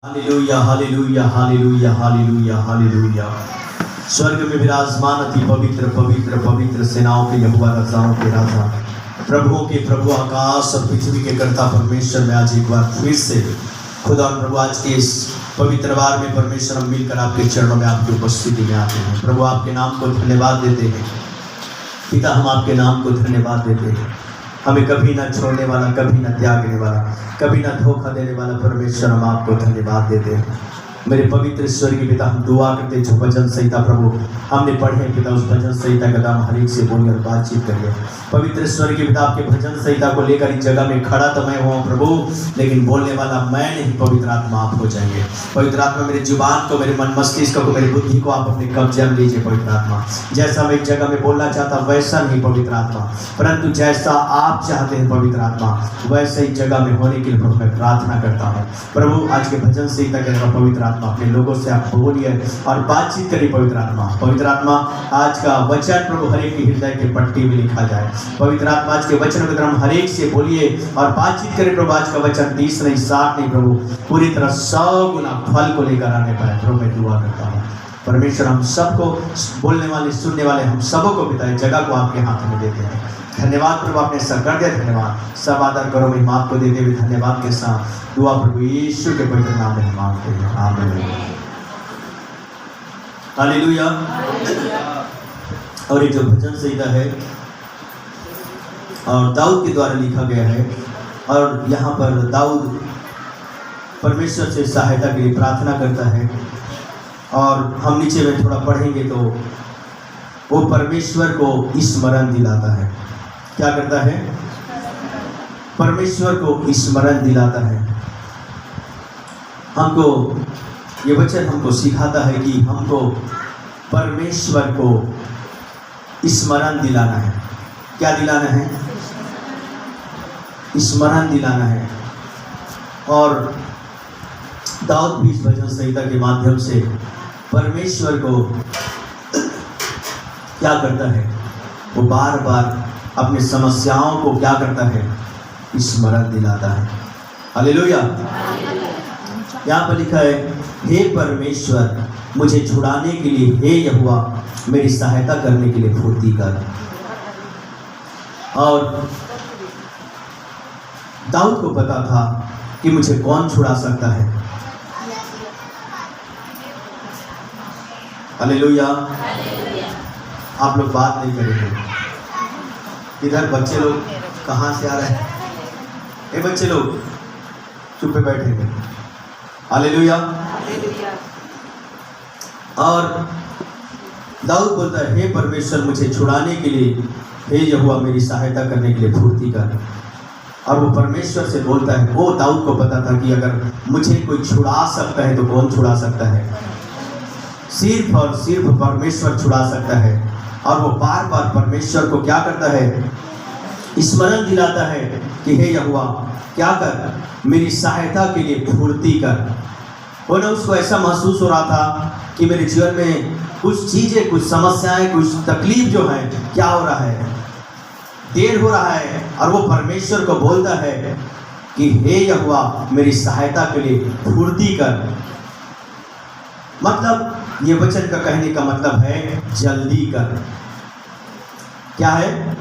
Hallelujah hallelujah hallelujah hallelujah hallelujah. स्वर्ग में विराजमान अति पवित्र पवित्र पवित्र सेनाओं के यहोवा, राजाओं के राजा, प्रभुओं के प्रभु, आकाश और पृथ्वी के कर्ता परमेश्वर में आज एक बार फिर से खुदा और प्रभु आज के इस पवित्र वार में परमेश्वर हम मिलकर आपके चरणों में आपकी उपस्थिति में आते हैं। प्रभु आपके नाम को धन्यवाद देते हैं। पिता हम आपके नाम को धन्यवाद देते हैं। हमें कभी ना छोड़ने वाला, कभी ना त्यागने वाला, कभी ना धोखा देने वाला परमेश्वर हम आपको धन्यवाद देते हैं। मेरे पवित्र स्वर्गीय पिता, हम दुआ करते जो भजन संहिता प्रभु हमने पढ़े पिता, उस भजन संहिता का नाम हर एक से बोलिए और बातचीत करिए। पवित्र स्वर्गीय पिता, आपके भजन संहिता को लेकर इस जगह में खड़ा तो मैं हुआ प्रभु, लेकिन बोलने वाला मैं नहीं, पवित्र आत्मा आप हो जाएंगे। पवित्र आत्मा मेरे जुबान को, मेरे मन मस्तिष्क को, मेरी बुद्धि को आप अपने कब्जे में लीजिए। पवित्र आत्मा जैसा मैं एक जगह में बोलना चाहता वैसा नहीं पवित्र आत्मा, परंतु जैसा आप चाहते हैं पवित्र आत्मा वैसे ही जगह में होने के लिए प्रभु मैं प्रार्थना करता हूँ। प्रभु आज के भजन संहिता के द्वारा पवित्र आत्मा अपने लोगों से आप बोलिए और बातचीत करिए। पवित्र आत्मा, पवित्र आत्मा आज का वचन प्रभु हर एक के हृदय के पट्टी में लिखा जाए। पवित्र आत्मा आज के वचन के द्वारा हर एक से बोलिए और बातचीत करें। प्रभु आज का वचन 30 नहीं 60 नहीं प्रभु पूरी तरह 100 गुना फल को लेकर आने पाए। प्रभु मैं दुआ करता हूँ परमेश्वर, हम सबको बोलने वाले सुनने वाले हम सबों को पिता जगह को आपके हाथ में देते हैं। धन्यवाद प्रभु, आपने सब कर दिया। धन्यवाद, सब आदर करो महिमा आपको देते हुए धन्यवाद के साथ दुआ प्रभु यीशु के पवित्र नाम में हम मांगते हैं, आमीन। हालेलुया। और ये जो भजन संहिता है और दाऊद के द्वारा लिखा गया है, और यहाँ पर दाऊद परमेश्वर से सहायता के लिए प्रार्थना करता है। और हम नीचे में थोड़ा पढ़ेंगे तो वो परमेश्वर को स्मरण दिलाता है। क्या करता है? परमेश्वर को स्मरण दिलाता है। हमको ये वचन हमको सिखाता है कि हमको परमेश्वर को स्मरण दिलाना है। क्या दिलाना है? स्मरण दिलाना है। और दाऊद भी इस भजन संहिता के माध्यम से परमेश्वर को क्या करता है? वो बार बार अपनी समस्याओं को क्या करता है? स्मरण दिलाता है। हालेलुया। यहाँ पर लिखा है, हे परमेश्वर मुझे छुड़ाने के लिए, हे यहोवा मेरी सहायता करने के लिए फुर्ती कर। और दाऊद को पता था कि मुझे कौन छुड़ा सकता है। हालेलुया। आप लोग बात नहीं करेंगे। इधर बच्चे लोग कहाँ से आ रहे हैं? ये बच्चे लोग चुप पे बैठेंगे। हालेलुया। और दाऊद बोलता है, हे परमेश्वर मुझे छुड़ाने के लिए, हे यहोवा मेरी सहायता करने के लिए फुर्ती कर। और वो परमेश्वर से बोलता है। वो दाऊद को पता था कि अगर मुझे कोई छुड़ा सकता है तो कौन छुड़ा सकता है? सिर्फ और सिर्फ परमेश्वर छुड़ा सकता है। और वो बार बार परमेश्वर को क्या करता है? स्मरण दिलाता है कि हे यहोवा क्या कर, मेरी सहायता के लिए फुर्ती कर। वो ना उसको ऐसा महसूस हो रहा था कि मेरे जीवन में कुछ चीज़ें, कुछ समस्याएं, कुछ तकलीफ जो है, क्या हो रहा है, देर हो रहा है। और वो परमेश्वर को बोलता है कि हे यहोवा मेरी सहायता के लिए फुर्ती कर। मतलब ये वचन का कहने का मतलब है जल्दी कर। क्या है?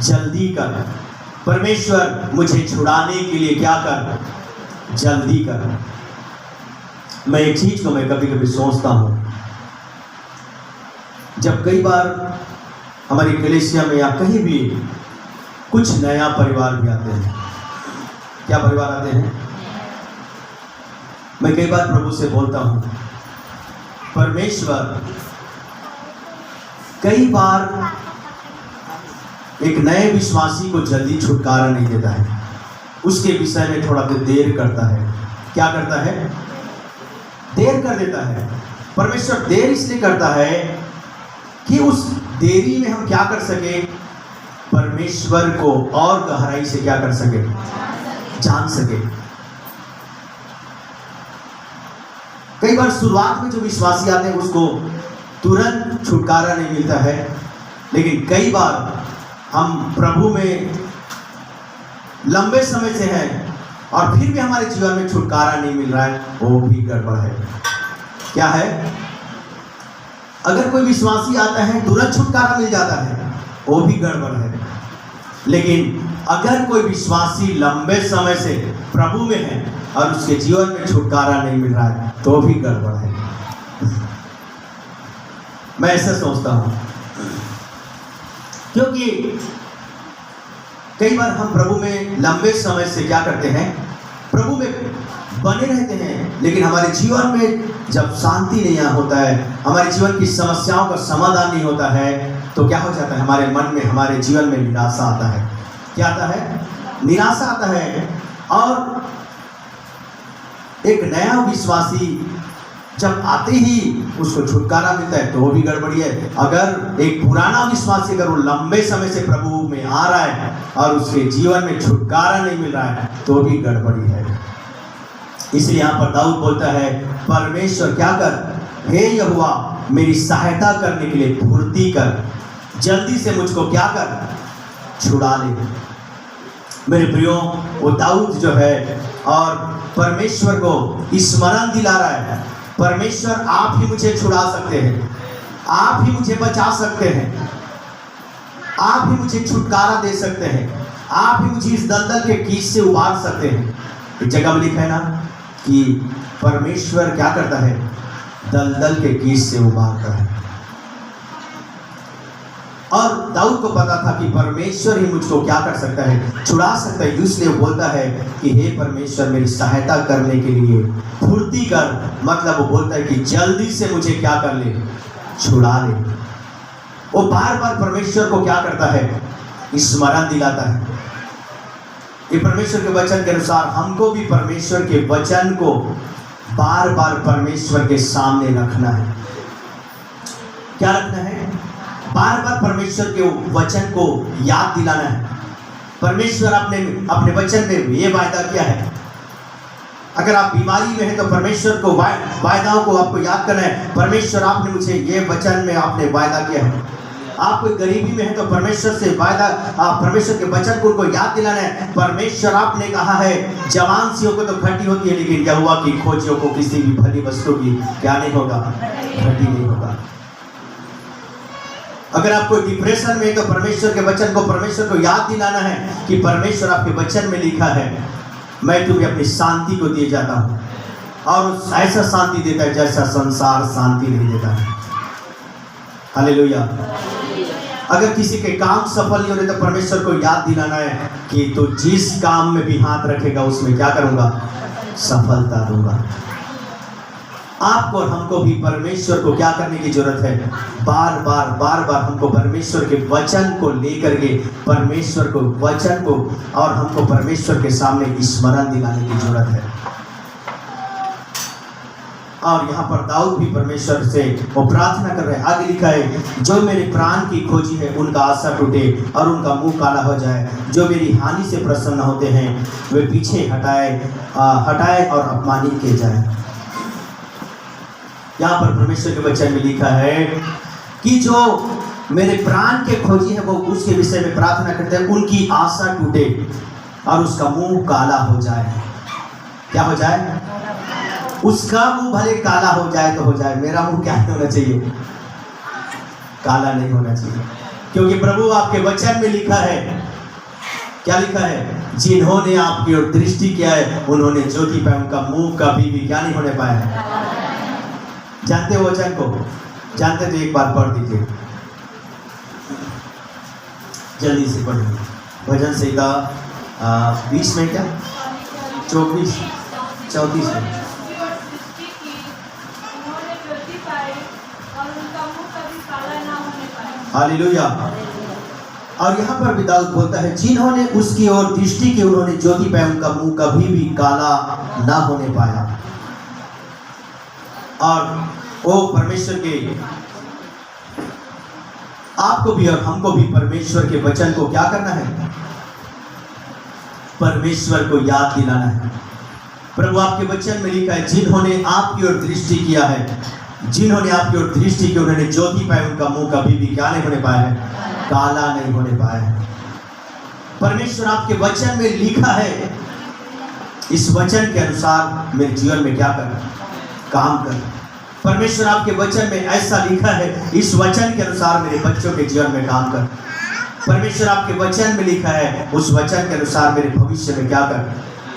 जल्दी कर। परमेश्वर मुझे छुड़ाने के लिए क्या कर? जल्दी कर। मैं एक चीज को मैं कभी कभी सोचता हूं, जब कई बार हमारी कलीसिया में या कहीं भी कुछ नया परिवार भी आते हैं। क्या परिवार आते हैं? मैं कई बार प्रभु से बोलता हूं, परमेश्वर कई बार एक नए विश्वासी को जल्दी छुटकारा नहीं देता है, उसके विषय में थोड़ा देर करता है। क्या करता है? देर कर देता है। परमेश्वर देर इसलिए करता है कि उस देरी में हम क्या कर सके? परमेश्वर को और गहराई से क्या कर सके? जान सके। कई बार शुरुआत में जो विश्वासी आते हैं उसको तुरंत छुटकारा नहीं मिलता है, लेकिन कई बार हम प्रभु में लंबे समय से हैं और फिर भी हमारे जीवन में छुटकारा नहीं मिल रहा है, वो भी गड़बड़ है। क्या है? अगर कोई विश्वासी आता है तुरंत छुटकारा मिल जाता है, वो भी गड़बड़ है। लेकिन अगर कोई विश्वासी लंबे समय से प्रभु में है और उसके जीवन में छुटकारा नहीं मिल रहा है, तो भी गड़बड़ है। मैं ऐसा सोचता हूं, क्योंकि कई बार हम प्रभु में लंबे समय से क्या करते हैं, प्रभु में बने रहते हैं, लेकिन हमारे जीवन में जब शांति नहीं होता है, हमारे जीवन की समस्याओं का समाधान नहीं होता है, तो क्या हो जाता है, हमारे मन में, हमारे जीवन में निराशा आता है। क्या आता है? निराशा आता है। और एक नया विश्वासी जब आते ही उसको छुटकारा मिलता है, तो वो भी गड़बड़ी है। अगर एक पुराना विश्वासी अगर वो लंबे समय से प्रभु में आ रहा है और उसके जीवन में छुटकारा नहीं मिल रहा है, तो भी गड़बड़ी है। इसलिए यहाँ पर दाऊद बोलता है, परमेश्वर क्या कर, हे यहोवा मेरी सहायता करने के लिए फुर्ती कर, जल्दी से मुझको क्या कर, छुड़ा ले। मेरे प्रियो, वो दाऊद जो है और परमेश्वर को स्मरण दिला रहा है, परमेश्वर आप ही मुझे छुड़ा सकते हैं, आप ही मुझे बचा सकते हैं, आप ही मुझे छुटकारा दे सकते हैं, आप ही मुझे इस दलदल के कीच से उबार सकते हैं। एक जगह में लिखा है ना कि परमेश्वर क्या करता है, दलदल के कीच से उबारता है। और दाऊद को पता था कि परमेश्वर ही मुझको क्या कर सकता है, छुड़ा सकता है। इसलिए बोलता है कि हे परमेश्वर मेरी सहायता करने के लिए फुर्ती कर, मतलब वो बोलता है कि जल्दी से मुझे क्या कर ले, छुड़ा ले। वो बार बार परमेश्वर को क्या करता है, स्मरण दिलाता है। ये परमेश्वर के वचन के अनुसार हमको भी परमेश्वर के वचन को बार बार परमेश्वर के सामने रखना है। क्या रखना है? बार बार परमेश्वर के वचन को याद दिलाना है। परमेश्वर अपने वचन में ये वायदा किया है, अगर आप बीमारी में हैं तो परमेश्वर को वायदाओं को आपको याद करना है। परमेश्वर आपने मुझे ये वचन में आपने वायदा किया है। आप कोई गरीबी में है तो परमेश्वर से वायदा, परमेश्वर के वचन को उनको याद दिलाना है। परमेश्वर आपने कहा है, जवान सियों को तो घटी होती है, लेकिन यहोवा की खोजियों को किसी भी भली वस्तु की क्या नहीं होगा, घटी नहीं होगा। अगर आप कोई डिप्रेशन में है तो परमेश्वर के वचन को, परमेश्वर को याद दिलाना है कि परमेश्वर आपके वचन में लिखा है, मैं तुम्हें अपनी शांति को दिए जाता हूँ, और ऐसा शांति देता है जैसा संसार शांति नहीं देता है। हालेलुया। अगर किसी के काम सफल नहीं हो रहे तो परमेश्वर को याद दिलाना है कि तो जिस काम में भी हाथ रखेगा उसमें क्या करूंगा, सफलता दूंगा। आपको और हमको भी परमेश्वर को क्या करने की जरूरत है, बार बार हमको परमेश्वर के वचन को लेकर के परमेश्वर को वचन को और हमको परमेश्वर के सामने स्मरण दिलाने की जरूरत है। और यहाँ पर दाऊद भी परमेश्वर से वो प्रार्थना कर रहे हैं। आगे लिखा है, जो मेरे प्राण की खोजी है उनका आशा टूटे और उनका मुंह काला हो जाए, जो मेरी हानि से प्रसन्न होते हैं वे पीछे हटाए और अपमानित किए जाए। यहाँ पर परमेश्वर के वचन में लिखा है कि जो मेरे प्राण के खोजी है वो उसके विषय में प्रार्थना करते हैं, उनकी आशा टूटे और उसका मुंह काला हो जाए। क्या हो जाए? उसका मुंह भले काला हो जाए तो हो जाए, मेरा मुंह क्या नहीं होना चाहिए, काला नहीं होना चाहिए। क्योंकि प्रभु आपके वचन में लिखा है, क्या लिखा है, जिन्होंने आपकी ओर दृष्टि किया है उन्होंने ज्योति पाया, उनका मुंह कभी भी क्या नहीं होने पाया है। जानते हो वचन को? जानते तो एक बार पढ़ दीजिए, जल्दी से पढ़िए। भजन संहिता 20 में क्या 34 में। हालेलुया। और यहाँ पर भी दाऊद बोलता है, जिन्होंने उसकी ओर दृष्टि की उन्होंने ज्योति पाया, उनका मुंह कभी भी काला ना होने पाया। और वो परमेश्वर के आपको भी और हमको भी परमेश्वर के वचन को क्या करना है, परमेश्वर को याद दिलाना है। प्रभु आपके वचन में लिखा है, जिन्होंने आपकी ओर दृष्टि किया है, जिन्होंने आपकी ओर दृष्टि की उन्होंने ज्योति पाई, उनका मुंह कभी भी क्या नहीं होने पाया है, काला नहीं होने पाया है। परमेश्वर आपके वचन में लिखा है इस वचन के अनुसार मेरे जीवन में क्या कर, काम कर। परमेश्वर आपके वचन में ऐसा लिखा है, इस वचन के अनुसार मेरे बच्चों के जीवन में काम कर। परमेश्वर आपके वचन में लिखा है, उस वचन के अनुसार मेरे भविष्य में क्या कर,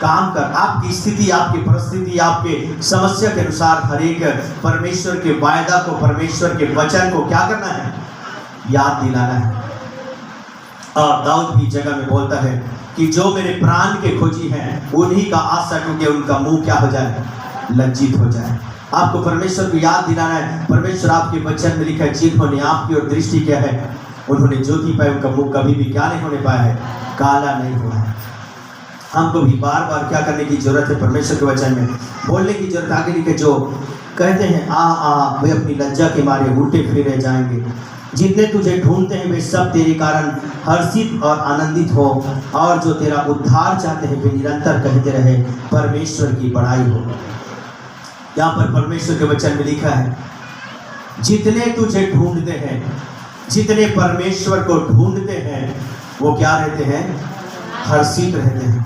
काम कर। आपकी स्थिति, आपकी परिस्थिति, आपके समस्या के अनुसार हर एक परमेश्वर के वायदा को, परमेश्वर के वचन को क्या करना है, याद दिलाना है। और दाऊद भी जगह में बोलता है कि जो मेरे प्राण के खोजी हैं उन्हीं का आशा, क्योंकि उनका मुंह क्या हो जाए, लज्जित हो जाए। आपको परमेश्वर को याद दिलाना है। परमेश्वर आपके वचन में लिखा है, जिन्होंने आपकी ओर दृष्टि किया है उन्होंने ज्योति पाई, उनका मुंह कभी भी क्या नहीं होने पाया है, काला नहीं हुआ है। हमको भी बार बार क्या करने की जरूरत है, परमेश्वर के वचन में बोलने की जरूरत। आगे लिखे, जो कहते हैं आ वे अपनी लज्जा के मारे उल्टे फिरे जाएंगे। जितने तुझे ढूंढते हैं वे सब तेरे कारण हर्षित और आनंदित हो, और जो तेरा उद्धार चाहते हैं वे निरंतर कहते रहे परमेश्वर की बड़ाई हो। यहाँ पर परमेश्वर के वचन में लिखा है, जितने तुझे ढूंढते हैं, जितने परमेश्वर को ढूंढते हैं वो क्या रहते हैं, हर्षित रहते हैं,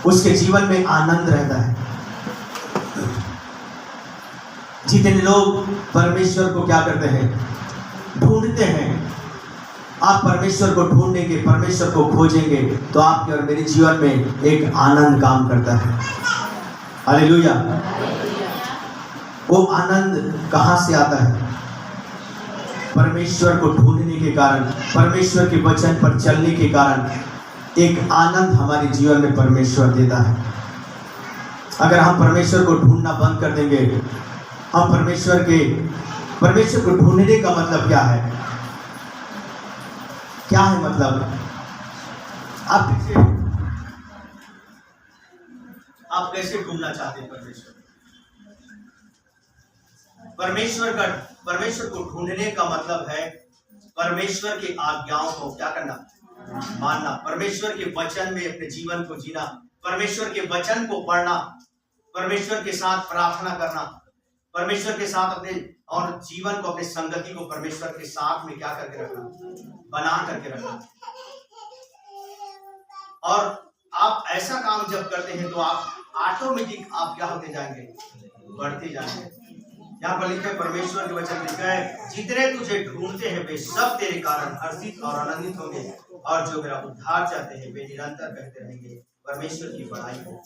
उसके जीवन में आनंद रहता है। जितने लोग परमेश्वर को क्या करते हैं, ढूंढते हैं, आप परमेश्वर को ढूंढेंगे, परमेश्वर को खोजेंगे तो आपके और मेरे जीवन में एक आनंद काम करता है। हालेलुया। वो आनंद कहां से आता है, परमेश्वर को ढूंढने के कारण, परमेश्वर के वचन पर चलने के कारण एक आनंद हमारे जीवन में परमेश्वर देता है। अगर हम परमेश्वर को ढूंढना बंद कर देंगे, हम परमेश्वर को ढूंढने का मतलब क्या है, क्या है मतलब, आप कैसे ढूंढना चाहते हैं परमेश्वर को ढूंढने का मतलब है परमेश्वर की आज्ञाओं को क्या करना, मानना, परमेश्वर के वचन में अपने जीवन को जीना, परमेश्वर के वचन को पढ़ना, परमेश्वर के साथ प्रार्थना करना, परमेश्वर के साथ अपने और जीवन को, अपने संगति को परमेश्वर के साथ में क्या करके रखना, बना करके रखना। और आप ऐसा काम जब करते हैं तो आप ऑटोमेटिक आप क्या होते जाएंगे, बढ़ते जाएंगे। यहाँ पर लिखा है, परमेश्वर के वचन लिखा है, जितने तुझे ढूंढते हैं वे सब तेरे कारण हर्षित और आनंदित होंगे, और जो मेरा उद्धार चाहते हैं वे निरंतर कहते रहेंगे परमेश्वर की बड़ाई हो।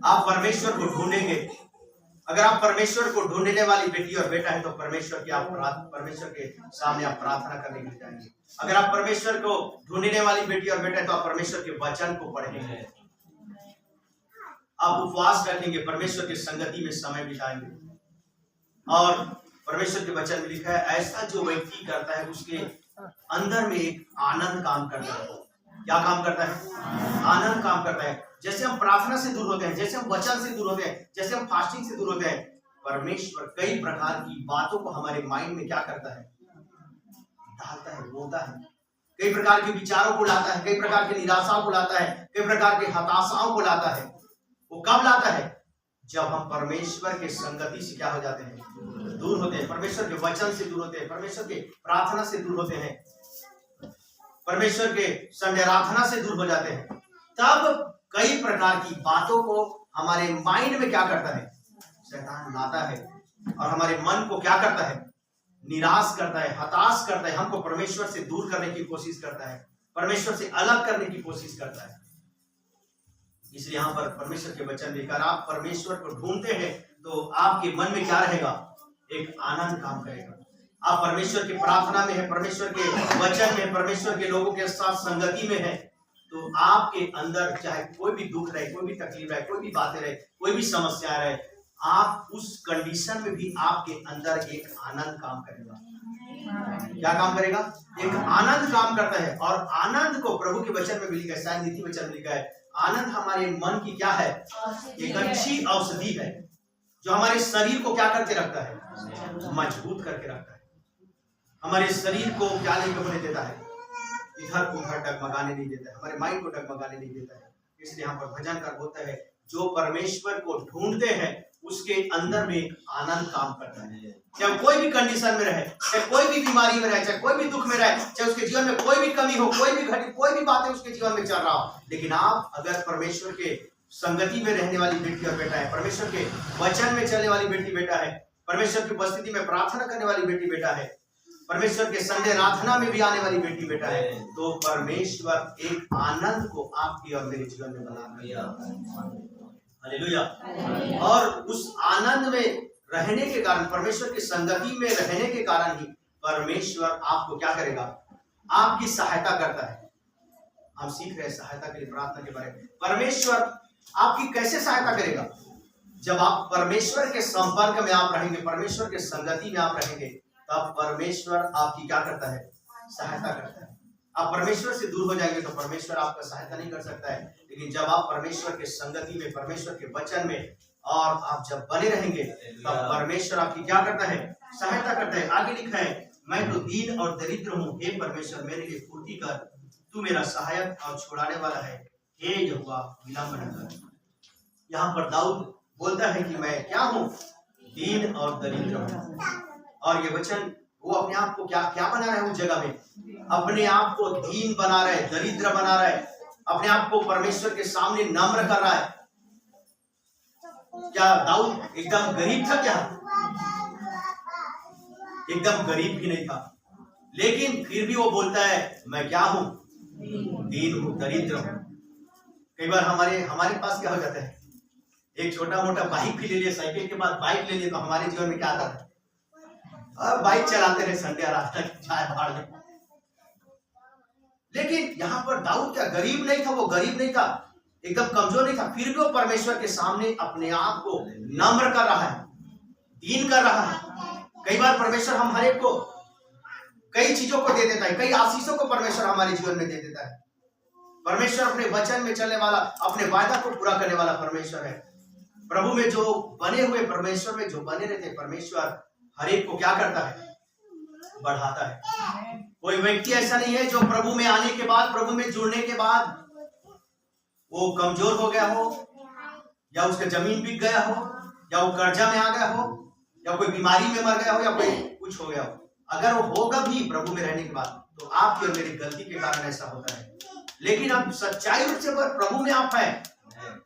आप परमेश्वर को ढूंढेंगे। अगर आप परमेश्वर को ढूंढने वाली बेटी और बेटा है तो परमेश्वर के सामने आप प्रार्थना करने के लिए जाएंगे। अगर आप परमेश्वर को ढूंढने वाली बेटी और बेटा है तो आप परमेश्वर के वचन को पढ़ेंगे, आप उपवास रखेंगे, परमेश्वर की संगति में समय बिताएंगे। और परमेश्वर के वचन में लिखा है, ऐसा जो व्यक्ति करता है उसके अंदर में एक आनंद काम करता है। क्या काम करता है, आनंद काम करता है। जैसे हम प्रार्थना से दूर होते हैं, जैसे हम वचन से दूर होते हैं, जैसे हम फास्टिंग से दूर होते हैं, परमेश्वर कई प्रकार की बातों को हमारे माइंड में क्या करता है, डालता है, बोलता है। कई प्रकार के विचारों को लाता है, कई प्रकार की निराशाओं को लाता है, कई प्रकार के हताशाओं को लाता है। वो कब लाता है, जब हम परमेश्वर के संगति से क्या हो जाते हैं, दूर होते हैं, परमेश्वर के वचन से दूर होते हैं, परमेश्वर के प्रार्थना से दूर होते हैं, परमेश्वर के संध्याराधना से दूर हो जाते हैं। तब कई प्रकार की बातों को हमारे माइंड में क्या करता है, शैतान लाता है, और हमारे मन को क्या करता है, निराश करता है, हताश करता है, हमको परमेश्वर से दूर करने की कोशिश करता है, परमेश्वर से अलग करने की कोशिश करता है। इसलिए यहाँ पर परमेश्वर के वचन लेकर आप परमेश्वर को ढूंढते हैं तो आपके मन में क्या रहेगा, एक आनंद काम करेगा। आप परमेश्वर की प्रार्थना में है, परमेश्वर के वचन में, परमेश्वर के लोगों के साथ संगति में है, तो आपके अंदर चाहे कोई भी दुख रहे, कोई भी तकलीफ रहे, कोई भी बातें रहे, कोई भी समस्या रहे, आप उस कंडीशन में भी आपके अंदर एक आनंद काम करेगा। क्या काम करेगा, एक आनंद काम करता है। और आनंद को प्रभु के वचन में भी लिखा है, शायद नीति वचन में लिखा है, आनंद हमारे मन की क्या है, एक अच्छी औषधि है, जो हमारे शरीर को क्या करके रखता है, मजबूत करके रखता है। हमारे शरीर को क्या नहीं होने देता है, इधर उधर डगमगाने नहीं देता है, हमारे माइंड को डगमगाने नहीं देता है। इसलिए यहाँ पर भजनकार बोलता है, जो परमेश्वर को ढूंढते हैं उसके अंदर में आनंद काम करता है। चाहे कोई भी कंडीशन में रहे, चाहे कोई भी बीमारी में रहे, चाहे कोई भी दुख में रहे, चाहे उसके जीवन में कोई भी कमी हो, कोई भी घटी, कोई भी बातें उसके जीवन में चल रहा हो, लेकिन आप अगर परमेश्वर के संगति में रहने वाली बेटी और बेटा है, परमेश्वर के वचन में चलने वाली बेटी बेटा है, परमेश्वर की उपस्थिति में प्रार्थना करने वाली बेटी बेटा है, परमेश्वर के संडे आराधना में भी आने वाली बेटी बेटा है, तो परमेश्वर एक आनंद को आपकी और मेरे जीवन में बना दिया। हालेलुया। और उस आनंद में रहने के कारण, परमेश्वर की संगति में रहने के कारण ही परमेश्वर आपको क्या करेगा, आपकी सहायता करता है। हम सीख रहे हैं सहायता के लिए प्रार्थना के बारे में। परमेश्वर आपकी कैसे सहायता करेगा? जब आप परमेश्वर के संपर्क में आप रहेंगे, परमेश्वर के संगति में आप रहेंगे, तब परमेश्वर आपकी क्या करता है, सहायता करता है। आप परमेश्वर से दूर हो जाएंगे तो परमेश्वर आपका सहायता नहीं कर सकता है, लेकिन जब आप परमेश्वर के संगति में, परमेश्वर के वचन में और आप जब बने रहेंगे, तब परमेश्वर आपकी क्या करता है, सहायता करता है। आगे लिखा है, मैं तो दीन और दरिद्र हूँ, हे परमेश्वर मेरे लिए पूर्ति कर, तू मेरा सहायक और छुड़ाने वाला है, हे यहोवा विलम्ब न कर। यहाँ पर दाऊद बोलता है कि मैं क्या हूँ, दीन और दरिद्र हूँ। और ये वचन वो अपने आप को क्या क्या बना रहा है, उस जगह में अपने आप को दीन बना रहा है, दरिद्र बना रहा है, अपने आप को परमेश्वर के सामने नम्र कर रहा है। क्या दाऊद एकदम गरीब था? क्या एकदम गरीब भी नहीं था, लेकिन फिर भी वो बोलता है मैं क्या हूं, दीन हूं, दरिद्र हूं। कई बार हमारे पास क्या हो जाता है, एक छोटा मोटा बाइक भी ले लिया, साइकिल के बाद बाइक ले लिया, तो हमारे जीवन में क्या आता है, अब बाइक चलाते रहे संडे रात तक, चाय बाढ़ में। लेकिन यहाँ पर दाऊद क्या गरीब नहीं था, वो गरीब नहीं था, एकदम कमजोर नहीं था, फिर भी वो परमेश्वर के सामने अपने आप को नम्र कर रहा है, दीन कर रहा है। कई बार परमेश्वर हम हर एक को कई चीजों को दे देता है, कई आशीषों को परमेश्वर हमारे जीवन में दे देता है। परमेश्वर अपने वचन में चलने वाला, अपने वायदा को पूरा करने वाला परमेश्वर है। प्रभु में जो बने हुए, परमेश्वर में जो बने रहते, परमेश्वर हर एक को क्या करता है, बढ़ाता है। कोई व्यक्ति ऐसा नहीं है जो प्रभु में आने के बाद, प्रभु में जुड़ने के बाद वो कमजोर हो गया हो, या उसका जमीन बिक गया हो, या वो कर्जा में आ गया हो, या कोई बीमारी में मर गया हो, या कोई कुछ हो गया हो। अगर वो होगा भी प्रभु में रहने के बाद, तो आपकी और मेरी गलती के कारण ऐसा होता है। लेकिन अब सच्चाई रूप से प्रभु में आप हैं,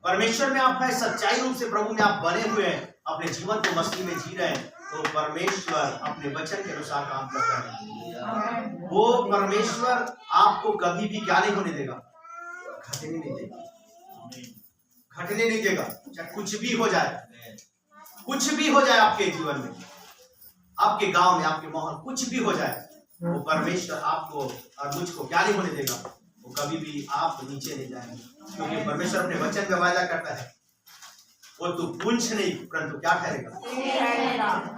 परमेश्वर में आप हैं, सच्चाई रूप से प्रभु में आप बने हुए हैं, अपने जीवन को मसीह में जी रहे हैं, तो परमेश्वर अपने वचन के अनुसार काम करता है। वो परमेश्वर आपको कभी भी क्या नहीं होने देगा, घटने नहीं देगा, घटने नहीं देगा। चाहे कुछ भी हो जाए, कुछ भी हो जाए आपके जीवन में, आपके गांव में, आपके माहौल, कुछ भी हो जाए, वो परमेश्वर आपको और मुझको क्या नहीं होने देगा, वो कभी भी आप नीचे नहीं जाएंगे। क्योंकि परमेश्वर अपने वचन में वायदा करता है, वो तू पूंछ नहीं परंतु क्या ठहरेगा।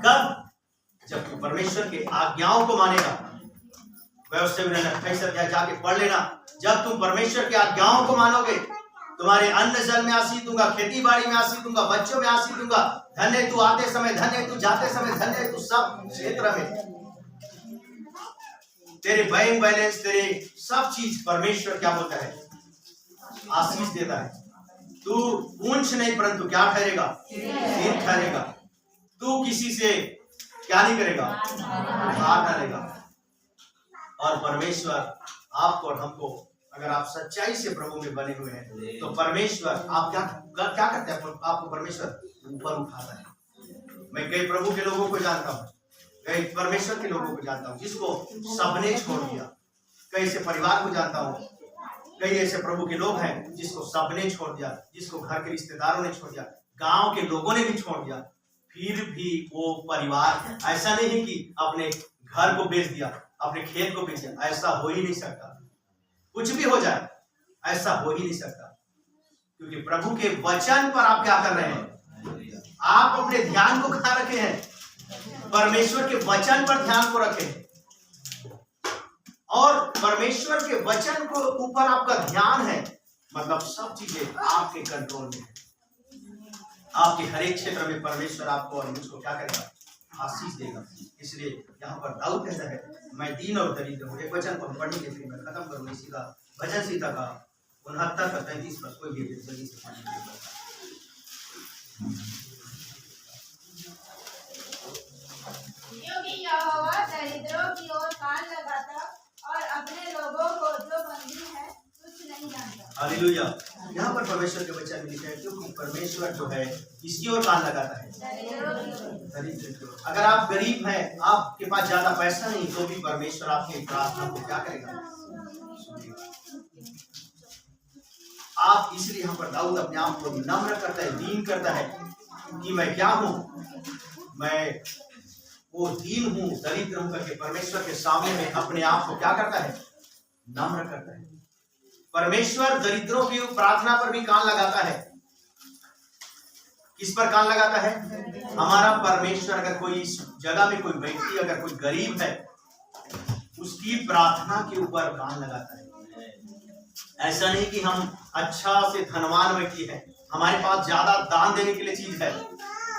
कब? जब तू परमेश्वर के आज्ञाओं को मानेगा। व्यवस्था में 28 अध्याय जाके पढ़ लेना। जब तुम परमेश्वर के आज्ञाओं को मानोगे, तुम्हारे अन्न जल में आशीष दूंगा, खेती बाड़ी में आशीष दूंगा, बच्चों में आशीष दूंगा, धन्य तू आते समय, धन्य तू जाते समय, धन्य तू सब क्षेत्र में। तेरे बैंक बैलेंस, तेरे सब चीज परमेश्वर क्या बोलता है, आशीष देता है। तू पूंछ नहीं परंतु क्या ठहरेगा, सिर ठहरेगा। तू किसी से क्या नहीं करेगा, हार डालेगा। और परमेश्वर आपको और हमको, अगर आप सच्चाई से प्रभु में बने हुए हैं, तो परमेश्वर आप क्या करते हैं, आपको परमेश्वर ऊपर उठाता है। मैं कई प्रभु के लोगों को जानता हूँ, कई परमेश्वर के लोगों को जानता हूँ जिसको सबने छोड़ दिया। कई ऐसे परिवार को जानता हूँ, कई ऐसे प्रभु के लोग हैं जिसको सबने छोड़ दिया, जिसको घर के रिश्तेदारों ने छोड़ दिया, गांव के लोगों ने भी छोड़ दिया। फिर भी वो परिवार, ऐसा नहीं है कि अपने घर को बेच दिया, अपने खेत को बेच दिया, ऐसा हो ही नहीं सकता। कुछ भी हो जाए, ऐसा हो ही नहीं सकता। क्योंकि प्रभु के वचन पर आप क्या कर रहे हैं, आप अपने ध्यान को कहाँ रखे हैं, परमेश्वर के वचन पर ध्यान को रखें। और परमेश्वर के वचन को ऊपर आपका ध्यान है, मतलब सब चीजें आपके कंट्रोल में है। आपके हर एक क्षेत्र में परमेश्वर आपको और मुझको क्या करेगा, आशीष देगा। इसलिए यहाँ पर दाऊद कहता है, मैं दीन और दरिद्र हूँ। एक वचन को हम पढ़ेंगे, फिर मैं खत्म करूंगा इसी का। भजन संहिता का 69 का 33 पर कोई भी जल्दी से पढ़ेंगे। यहोवा दरिद्रों की ओर कान लगाता और अपने लोगों को जो बंदी है कुछ नहीं जानता। हालेलुया। यहाँ पर परमेश्वर के वचन में लिखा है क्योंकि परमेश्वर जो है इसकी ओर कान लगाता है, दरिद्र की ओर। अगर आप गरीब हैं, आपके पास ज्यादा पैसा नहीं, तो भी परमेश्वर आपकी प्रार्थना को क्या करेगा? आप इसलिए यहाँ पर दाऊद अपने आप को नम्र करता है, दीन करता है कि मैं क्या हूँ, मैं वो दीन हूँ, दरिद्र हूँ करके परमेश्वर के सामने में अपने आप को क्या करता है? नम्र करता है। परमेश्वर दरिद्रों की प्रार्थना पर भी कान लगाता है। किस पर कान लगाता है? हमारा परमेश्वर अगर कोई इस जगह में कोई व्यक्ति अगर कोई गरीब है, उसकी प्रार्थना के ऊपर कान लगाता है। ऐसा नहीं कि हम अच्छा से धनवान व्यक्ति है, हमारे पास ज्यादा दान देने के लिए चीज है,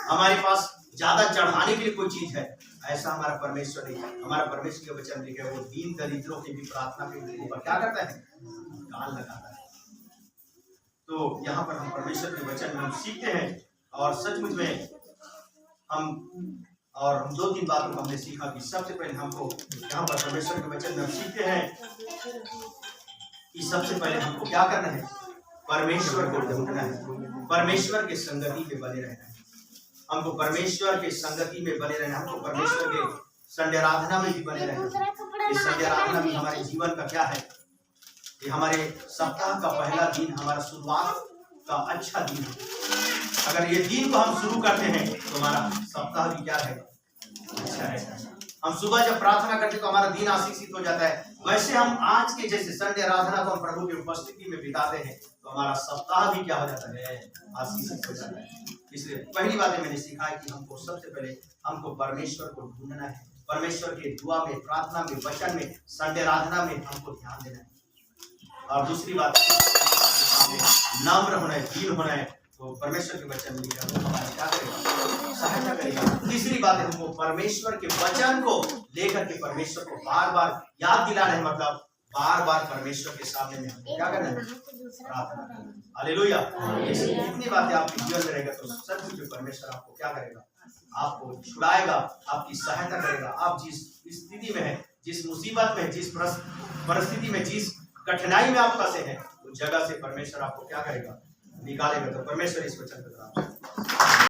हमारे पास ज्यादा चढ़ाने के लिए कोई चीज है, ऐसा हमारा परमेश्वर नहीं है। हमारा परमेश्वर के वचन लिखा है वो दीन दरिद्रों की भी प्रार्थना के ऊपर क्या करता है? कान लगाता है। तो यहाँ पर हम परमेश्वर के वचन में हम सीखते हैं और सचमुच में हम 2-3 बातों को हमने सीखा कि सबसे पहले हमको यहाँ पर परमेश्वर के वचन में हम सीखते हैं कि सबसे पहले हमको क्या करना है? परमेश्वर को ढूंढना है, परमेश्वर के संगति में बने रहना है, हमको परमेश्वर के संगति में बने रहना, हमको परमेश्वर के संडे आराधना में भी बने रहना। इस संडे आराधना भी हमारे जीवन का क्या है? ये हमारे सप्ताह का पहला दिन, हमारा शुरुआत का अच्छा दिन है। अगर ये दिन को हम शुरू करते हैं तो हमारा सप्ताह भी क्या रहेगा? अच्छा रहेगा। हम सुबह जब प्रार्थना करते तो हमारा दिन आशीषित हो जाता है। वैसे हम आज के जैसे संडे आराधना को हम प्रभु की उपस्थिति में बिताते हैं तो हमारा सप्ताह भी क्या हो जाता है? आशीषित हो जाता है। इसलिए पहली बात मैंने सीखा है कि हमको सबसे पहले हमको परमेश्वर को ढूंढना है, परमेश्वर के दुआ में, प्रार्थना में, वचन में, संडे आराधना में हमको ध्यान देना है। और दूसरी बात नम्र होना है, दीन होना है। तो परमेश्वर के वचन में हमारी क्या करेगा? सहायता करेगा। तीसरी बात है हमको परमेश्वर के वचन को लेकर के परमेश्वर को बार बार याद दिलाना है, मतलब बार बार परमेश्वर के सामने में हमको क्या करना है? प्रार्थना करना है। हालेलुया। इतनी बातें आपके जीवन में रहेगा तो सचमुच में परमेश्वर आपको क्या करेगा? आपको छुड़ाएगा, आपकी सहायता करेगा। आप जिस स्थिति में है, जिस मुसीबत में, जिस परिस्थिति में, जिस कठिनाई में आप फंसे हैं, उस जगह से परमेश्वर आपको क्या करेगा? निकालेगा। तो परमेश्वर इस वचन को